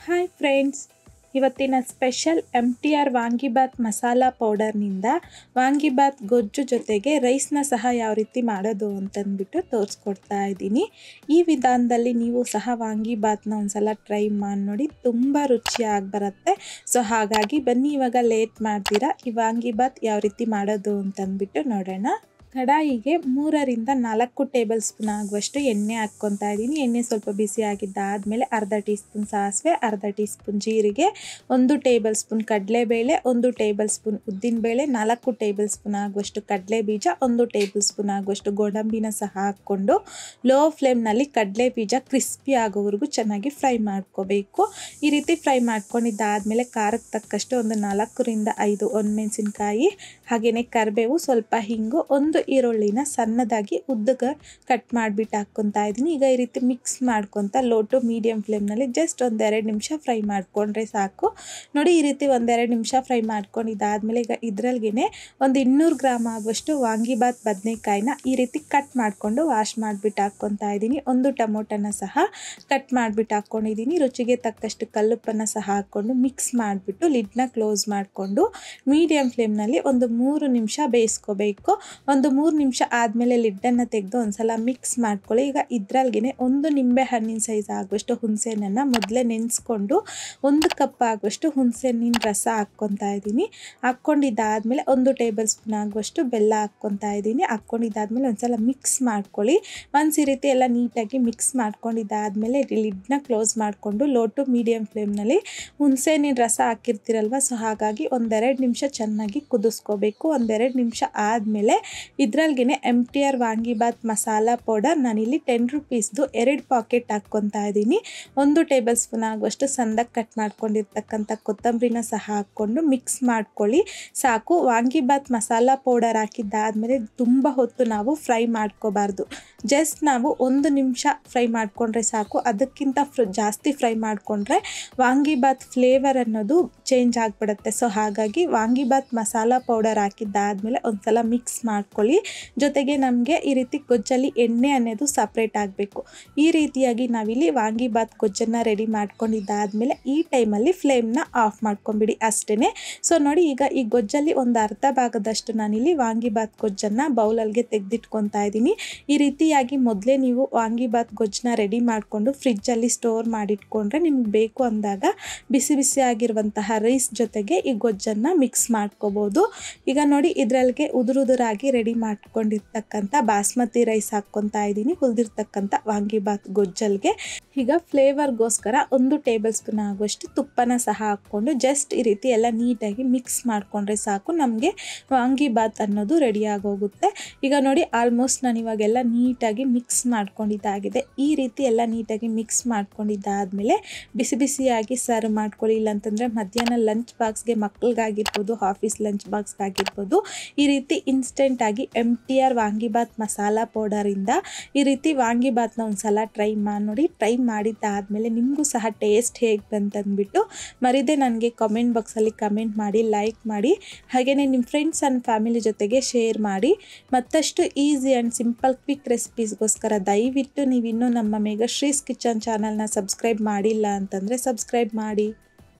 Hi friends, ಇವತ್ತಿನ special MTR vangibath masala ಪೌಡರ್ನಿಂದ vangibath ಗೊಜ್ಜು ಜೊತೆಗೆ ರೈಸ್ನ ಸಹ ಯಾವ ರೀತಿ ಮಾಡೋದು ಅಂತಂದ್ಬಿಟ್ಟು ತೋರಿಸ್ಕೊಡ್ತಾ ಇದ್ದೀನಿ. ಈ ವಿಧಾನದಲ್ಲಿ ನೀವು ಸಹ ವಾಂಗಿಬಾತ್ನ ಒಂದ್ಸಲ ಟ್ರೈ ಮಾಡಿ ನೋಡಿ, ತುಂಬ ರುಚಿಯಾಗಿ ಬರುತ್ತೆ. ಸೊ ಹಾಗಾಗಿ ಬನ್ನಿ ಇವಾಗ ಲೇಟ್ ಮಾಡ್ತೀರಾ ಈ ವಾಂಗಿಬಾತ್ ಯಾವ ರೀತಿ ಮಾಡೋದು ಅಂತಂದ್ಬಿಟ್ಟು ನೋಡೋಣ. ಕಡಾಯಿಗೆ 3ರಿಂದ 4 ಟೇಬಲ್ ಸ್ಪೂನ್ ಆಗುವಷ್ಟು ಎಣ್ಣೆ ಹಾಕ್ಕೊತಾ ಇದ್ದೀನಿ. ಎಣ್ಣೆ ಸ್ವಲ್ಪ ಬಿಸಿ ಆಗಿದ್ದಾದಮೇಲೆ ಅರ್ಧ ಟೀ ಸ್ಪೂನ್ ಸಾಸಿವೆ, ಅರ್ಧ ಟೀ ಸ್ಪೂನ್ ಜೀರಿಗೆ, 1 ಟೇಬಲ್ ಸ್ಪೂನ್ ಕಡಲೆಬೇಳೆ, 1 ಟೇಬಲ್ ಸ್ಪೂನ್ ಉದ್ದಿನಬೇಳೆ, 4 ಟೇಬಲ್ ಸ್ಪೂನ್ ಆಗುವಷ್ಟು ಕಡಲೆ ಬೀಜ, 1 ಟೇಬಲ್ ಸ್ಪೂನ್ ಆಗುವಷ್ಟು ಗೋಡಂಬಿನ ಸಹ ಹಾಕ್ಕೊಂಡು ಲೋ ಫ್ಲೇಮ್ನಲ್ಲಿ ಕಡಲೆ ಬೀಜ ಕ್ರಿಸ್ಪಿ ಆಗೋವರೆಗೂ ಚೆನ್ನಾಗಿ ಫ್ರೈ ಮಾಡ್ಕೋಬೇಕು. ಈ ರೀತಿ ಫ್ರೈ ಮಾಡ್ಕೊಂಡಿದ್ದಾದಮೇಲೆ ಖಾರಕ್ಕೆ ತಕ್ಕಷ್ಟು ಒಂದು 4ರಿಂದ 5 ಒಣಮೆಣಸಿನ್ಕಾಯಿ, ಹಾಗೆಯೇ ಕರಿಬೇವು, ಸ್ವಲ್ಪ ಹಿಂಗು, 1 ಈರುಳ್ಳಿನ ಸಣ್ಣದಾಗಿ ಉದ್ದಗೆ ಕಟ್ ಮಾಡಿಬಿಟ್ಟು ಹಾಕ್ಕೊತಾ ಇದ್ದೀನಿ. ಈಗ ಈ ರೀತಿ ಮಿಕ್ಸ್ ಮಾಡ್ಕೊತ ಲೋ ಟು ಮೀಡಿಯಂ ಫ್ಲೇಮ್ನಲ್ಲಿ ಜಸ್ಟ್ 1-2 ನಿಮಿಷ ಫ್ರೈ ಮಾಡಿಕೊಂಡ್ರೆ ಸಾಕು. ನೋಡಿ, ಈ ರೀತಿ 1-2 ನಿಮಿಷ ಫ್ರೈ ಮಾಡ್ಕೊಂಡಿದ್ದಾದಮೇಲೆ ಈಗ ಇದರಲ್ಲಿಗೆ ಒಂದು 200 ಗ್ರಾಮ್ ಆಗುವಷ್ಟು ವಾಂಗಿಬಾತ್ ಬದನೆಕಾಯಿನ ಈ ರೀತಿ ಕಟ್ ಮಾಡಿಕೊಂಡು ವಾಶ್ ಮಾಡಿಬಿಟ್ಟು ಹಾಕ್ಕೊತಾ ಇದ್ದೀನಿ. 1 ಟೊಮೊಟೊನ ಸಹ ಕಟ್ ಮಾಡಿಬಿಟ್ಟು ಹಾಕ್ಕೊಂಡಿದ್ದೀನಿ. ರುಚಿಗೆ ತಕ್ಕಷ್ಟು ಕಲ್ಲುಪ್ಪನ್ನು ಸಹ ಹಾಕ್ಕೊಂಡು ಮಿಕ್ಸ್ ಮಾಡಿಬಿಟ್ಟು ಲಿಡ್ನ ಕ್ಲೋಸ್ ಮಾಡಿಕೊಂಡು ಮೀಡಿಯಂ ಫ್ಲೇಮ್ನಲ್ಲಿ ಒಂದು 3 ನಿಮಿಷ ಬೇಯಿಸ್ಕೋಬೇಕು. ಒಂದು 3 ನಿಮಿಷ ಆದಮೇಲೆ ಲಿಡ್ಡನ್ನು ತೆಗೆದು ಒಂದ್ಸಲ ಮಿಕ್ಸ್ ಮಾಡ್ಕೊಳ್ಳಿ. ಈಗ ಇದರಲ್ಲಿಗೆ 1 ನಿಂಬೆ ಹಣ್ಣಿನ ಸೈಜ್ ಆಗುವಷ್ಟು ಹುಣಸೆಹಣ್ಣನ್ನು ಮೊದಲೇ ನೆನೆಸ್ಕೊಂಡು 1 ಕಪ್ ಆಗುವಷ್ಟು ಹುಣಸೆಹಣ್ಣಿನ ರಸ ಹಾಕ್ಕೊತಾ ಇದ್ದೀನಿ. ಹಾಕ್ಕೊಂಡಿದ್ದಾದಮೇಲೆ 1 ಟೇಬಲ್ ಸ್ಪೂನ್ ಆಗುವಷ್ಟು ಬೆಲ್ಲ ಹಾಕ್ಕೊತಾ ಇದ್ದೀನಿ. ಹಾಕ್ಕೊಂಡಿದ್ದಾದಮೇಲೆ ಒಂದ್ಸಲ ಮಿಕ್ಸ್ ಮಾಡ್ಕೊಳ್ಳಿ. ಈ ರೀತಿ ಎಲ್ಲ ನೀಟಾಗಿ ಮಿಕ್ಸ್ ಮಾಡ್ಕೊಂಡಿದ್ದಾದಮೇಲೆ ಲಿಡ್ನ ಕ್ಲೋಸ್ ಮಾಡಿಕೊಂಡು ಲೋ ಟು ಮೀಡಿಯಂ ಫ್ಲೇಮ್ನಲ್ಲಿ ಹುಣಸೆಹಣ್ಣಿನ ರಸ ಹಾಕಿರ್ತೀರಲ್ವ, ಸೊ ಹಾಗಾಗಿ 1-2 ನಿಮಿಷ ಚೆನ್ನಾಗಿ ಕುದಿಸ್ಕೋಬೇಕು. 1-2 ನಿಮಿಷ ಆದಮೇಲೆ ಇದರಲ್ಲಿಗೆ MTR ವಾಂಗಿಬಾತ್ ಮಸಾಲ ಪೌಡರ್ ನಾನಿಲ್ಲಿ 10 ರುಪೀಸ್ದು 2 ಪಾಕೆಟ್ ಹಾಕ್ಕೊತಾ ಇದ್ದೀನಿ. 1 ಟೇಬಲ್ ಸ್ಪೂನ್ ಆಗುವಷ್ಟು ಸಣ್ಣದಾಗಿ ಕಟ್ ಮಾಡ್ಕೊಂಡಿರ್ತಕ್ಕಂಥ ಕೊತ್ತಂಬರಿನ ಸಹ ಹಾಕ್ಕೊಂಡು ಮಿಕ್ಸ್ ಮಾಡ್ಕೊಳ್ಳಿ. ಸಾಕು. ವಾಂಗಿಬಾತ್ ಮಸಾಲ ಪೌಡರ್ ಹಾಕಿದ್ದಾದಮೇಲೆ ತುಂಬ ಹೊತ್ತು ನಾವು ಫ್ರೈ ಮಾಡ್ಕೋಬಾರ್ದು. ಜಸ್ಟ್ ನಾವು 1 ನಿಮಿಷ ಫ್ರೈ ಮಾಡಿಕೊಂಡ್ರೆ ಸಾಕು. ಅದಕ್ಕಿಂತ ಜಾಸ್ತಿ ಫ್ರೈ ಮಾಡಿಕೊಂಡ್ರೆ ವಾಂಗಿಬಾತ್ ಫ್ಲೇವರ್ ಅನ್ನೋದು ಚೇಂಜ್ ಆಗಿಬಿಡುತ್ತೆ. ಸೊ ಹಾಗಾಗಿ ವಾಂಗಿಬಾತ್ ಮಸಾಲ ಪೌಡರ್ ಹಾಕಿದ್ದಾದಮೇಲೆ ಒಂದ್ಸಲ ಮಿಕ್ಸ್ ಮಾಡ್ಕೊಳ್ಳಿ. ಜೊತೆಗೆ ನಮಗೆ ಈ ರೀತಿ ಗೊಜ್ಜಲ್ಲಿ ಎಣ್ಣೆ ಅನ್ನೋದು ಸಪ್ರೇಟ್ ಆಗಬೇಕು. ಈ ರೀತಿಯಾಗಿ ನಾವಿಲ್ಲಿ ವಾಂಗಿಬಾತ್ ಗೊಜ್ಜನ್ನು ರೆಡಿ ಮಾಡ್ಕೊಂಡಿದ್ದಾದಮೇಲೆ ಈ ಟೈಮಲ್ಲಿ ಫ್ಲೇಮ್ನ ಆಫ್ ಮಾಡ್ಕೊಂಬಿಡಿ ಅಷ್ಟೇ. ಸೊ ನೋಡಿ, ಈಗ ಈ ಗೊಜ್ಜಲ್ಲಿ ಒಂದು ಅರ್ಧ ಭಾಗದಷ್ಟು ನಾನಿಲ್ಲಿ ವಾಂಗಿಬಾತ್ ಗೊಜ್ಜನ್ನು ಬೌಲಲ್ಲಿಗೆ ತೆಗೆದಿಟ್ಕೊತಾ ಇದ್ದೀನಿ. ಈ ರೀತಿಯಾಗಿ ಮೊದಲೇ ನೀವು ವಾಂಗಿಬಾತ್ ಗೊಜ್ಜನ್ನ ರೆಡಿ ಮಾಡಿಕೊಂಡು ಫ್ರಿಜ್ಜಲ್ಲಿ ಸ್ಟೋರ್ ಮಾಡಿಟ್ಕೊಂಡ್ರೆ ನಿಮ್ಗೆ ಬೇಕು ಅಂದಾಗ ಬಿಸಿ ಬಿಸಿ ಆಗಿರುವಂತಹ ರೈಸ್ ಜೊತೆಗೆ ಈ ಗೊಜ್ಜನ್ನು ಮಿಕ್ಸ್ ಮಾಡ್ಕೋಬೋದು. ಈಗ ನೋಡಿ, ಇದರಲ್ಲಿಗೆ ಉದುರಾಗಿ ರೆಡಿ ಮಾಡ್ಕೊಂಡಿರ್ತಕ್ಕಂಥ ಬಾಸ್ಮತಿ ರೈಸ್ ಹಾಕ್ಕೊತಾ ಇದ್ದೀನಿ ಹುರಿದಿರ್ತಕ್ಕಂಥ ವಾಂಗಿಬಾತ್ ಗೊಜ್ಜಲ್ಗೆ. ಈಗ ಫ್ಲೇವರ್ಗೋಸ್ಕರ 1 ಟೇಬಲ್ ಸ್ಪೂನ್ ಆಗುವಷ್ಟು ತುಪ್ಪನ ಸಹ ಹಾಕ್ಕೊಂಡು ಜಸ್ಟ್ ಈ ರೀತಿ ಎಲ್ಲ ನೀಟಾಗಿ ಮಿಕ್ಸ್ ಮಾಡಿಕೊಂಡ್ರೆ ಸಾಕು. ನಮಗೆ ವಾಂಗಿಬಾತ್ ಅನ್ನೋದು ರೆಡಿ ಆಗೋಗುತ್ತೆ. ಈಗ ನೋಡಿ, ಆಲ್ಮೋಸ್ಟ್ ನಾನು ಇವಾಗೆಲ್ಲ ನೀಟಾಗಿ ಮಿಕ್ಸ್ ಮಾಡ್ಕೊಂಡಿದ್ದಾಗಿದೆ. ಈ ರೀತಿ ಎಲ್ಲ ನೀಟಾಗಿ ಮಿಕ್ಸ್ ಮಾಡ್ಕೊಂಡಿದ್ದಾದಮೇಲೆ ಬಿಸಿ ಬಿಸಿಯಾಗಿ ಸರ್ವ್ ಮಾಡ್ಕೊಳ್ಳಿ. ಇಲ್ಲಾಂತಂದರೆ ಮಧ್ಯಾಹ್ನ ಲಂಚ್ ಬಾಕ್ಸ್ಗೆ ಮಕ್ಕಳಿಗಾಗಿರ್ಬೋದು, ಆಫೀಸ್ ಲಂಚ್ ಬಾಕ್ಸ್ಗಾಗಿರ್ಬೋದು, ಈ ರೀತಿ ಇನ್ಸ್ಟೆಂಟಾಗಿ MTR ವಾಂಗಿಬಾತ್ ಮಸಾಲ ಪೌಡರಿಂದ ಈ ರೀತಿ ವಾಂಗಿಬಾತ್ನ ಒಂದ್ಸಲ ಟ್ರೈ ಮಾಡಿ ನೋಡಿ. ಟ್ರೈ ಮಾಡಿದ್ದಾದಮೇಲೆ ನಿಮಗೂ ಸಹ ಟೇಸ್ಟ್ ಹೇಗೆ ಬಂತಂದ್ಬಿಟ್ಟು ಮರಿದೇ ನನಗೆ ಕಾಮೆಂಟ್ ಬಾಕ್ಸಲ್ಲಿ ಕಮೆಂಟ್ ಮಾಡಿ, ಲೈಕ್ ಮಾಡಿ, ಹಾಗೆಯೇ ನಿಮ್ಮ ಫ್ರೆಂಡ್ಸ್ ಆ್ಯಂಡ್ ಫ್ಯಾಮಿಲಿ ಜೊತೆಗೆ ಶೇರ್ ಮಾಡಿ. ಮತ್ತಷ್ಟು ಈಸಿ ಆ್ಯಂಡ್ ಸಿಂಪಲ್ ಕ್ವಿಕ್ ರೆಸಿಪೀಸ್ಗೋಸ್ಕರ ದಯವಿಟ್ಟು ನೀವಿನ್ನೂ ನಮ್ಮ ಮೇಘಶ್ರೀಸ್ ಕಿಚನ್ ಚಾನಲ್ನ ಸಬ್ಸ್ಕ್ರೈಬ್ ಮಾಡಿಲ್ಲ ಅಂತಂದರೆ ಸಬ್ಸ್ಕ್ರೈಬ್ ಮಾಡಿ.